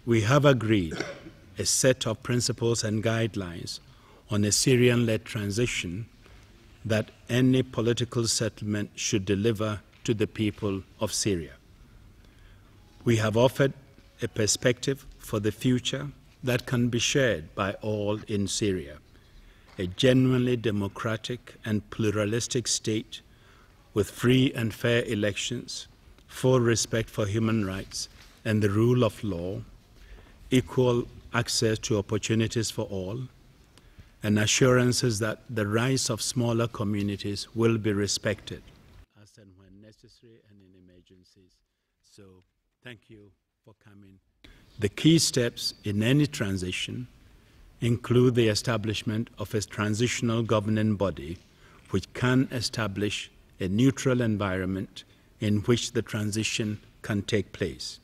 We have agreed a set of principles and guidelines on a Syrian-led transition that any political settlement should deliver to the people of Syria. We have offered a perspective for the future that can be shared by all in Syria, a genuinely democratic and pluralistic state with free and fair elections, full respect for human rights and the rule of law, equal access to opportunities for all, and assurances that the rights of smaller communities will be respected as and when necessary and in emergencies. So, thank you for coming. The key steps in any transition include the establishment of a transitional governing body which can establish a neutral environment in which the transition can take place.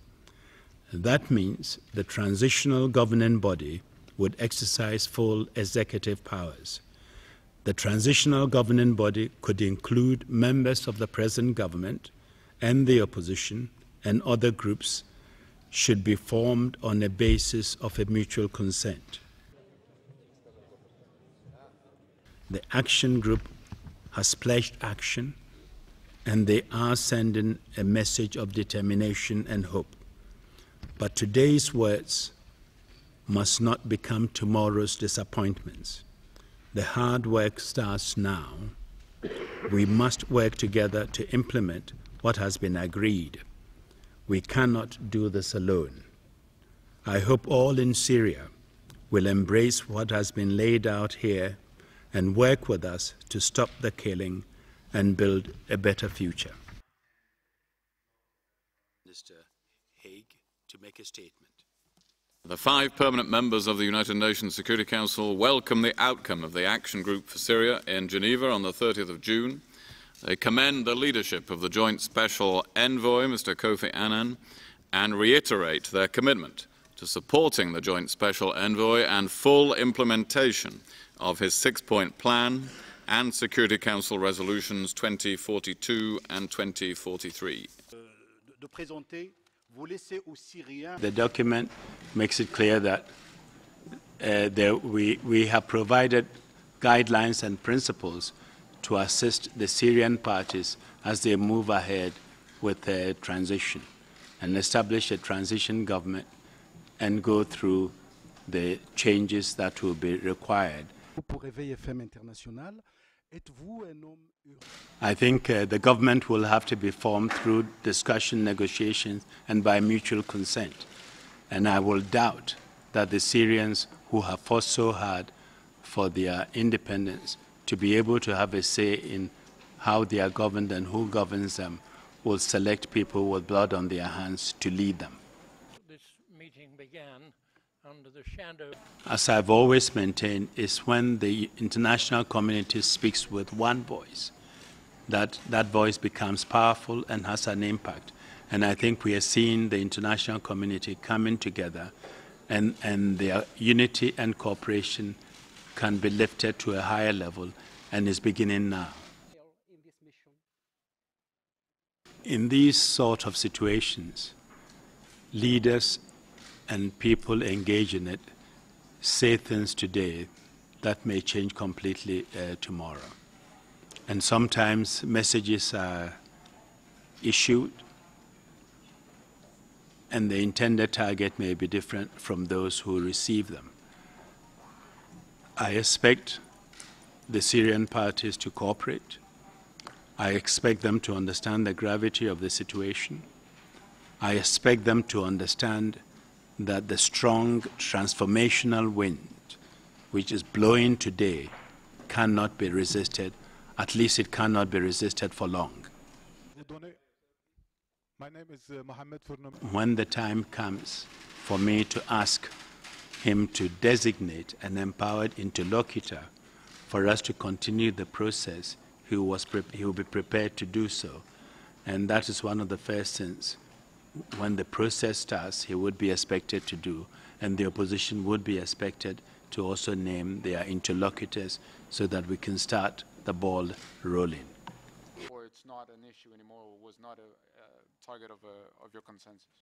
That means the transitional governing body would exercise full executive powers. The transitional governing body could include members of the present government and the opposition, and other groups should be formed on a basis of a mutual consent. The action group has pledged action, and they are sending a message of determination and hope. But today's words must not become tomorrow's disappointments. The hard work starts now. We must work together to implement what has been agreed. We cannot do this alone. I hope all in Syria will embrace what has been laid out here and work with us to stop the killing and build a better future. Mr. Hague to make a statement. The 5 permanent members of the United Nations Security Council welcome the outcome of the Action Group for Syria in Geneva on the 30th of June. They commend the leadership of the Joint Special Envoy, Mr. Kofi Annan, and reiterate their commitment to supporting the Joint Special Envoy and full implementation of his 6-point plan and Security Council resolutions 2042 and 2043. The document makes it clear that we have provided guidelines and principles to assist the Syrian parties as they move ahead with the transition and establish a transition government and go through the changes that will be required. I think the government will have to be formed through discussion, negotiations, and by mutual consent. And I will doubt that the Syrians who have fought so hard for their independence to be able to have a say in how they are governed and who governs them will select people with blood on their hands to lead them. This meeting began under the shadow. As I've always maintained, is when the international community speaks with one voice, that voice becomes powerful and has an impact. And I think we are seeing the international community coming together, and their unity and cooperation can be lifted to a higher level, and is beginning now. In these sort of situations, leaders and people engage in it say things today that may change completely tomorrow. And sometimes messages are issued and the intended target may be different from those who receive them. I expect the Syrian parties to cooperate. I expect them to understand the gravity of the situation. I expect them to understand that the strong transformational wind which is blowing today cannot be resisted. At least it cannot be resisted for long. My name is Mohammed Furnum. When the time comes for me to ask him to designate an empowered interlocutor for us to continue the process, he will be prepared to do so. And that is one of the first things. When the process starts, he would be expected to do, and the opposition would be expected to also name their interlocutors so that we can start the ball rolling. Or it's not an issue anymore, or was not a target of your consensus?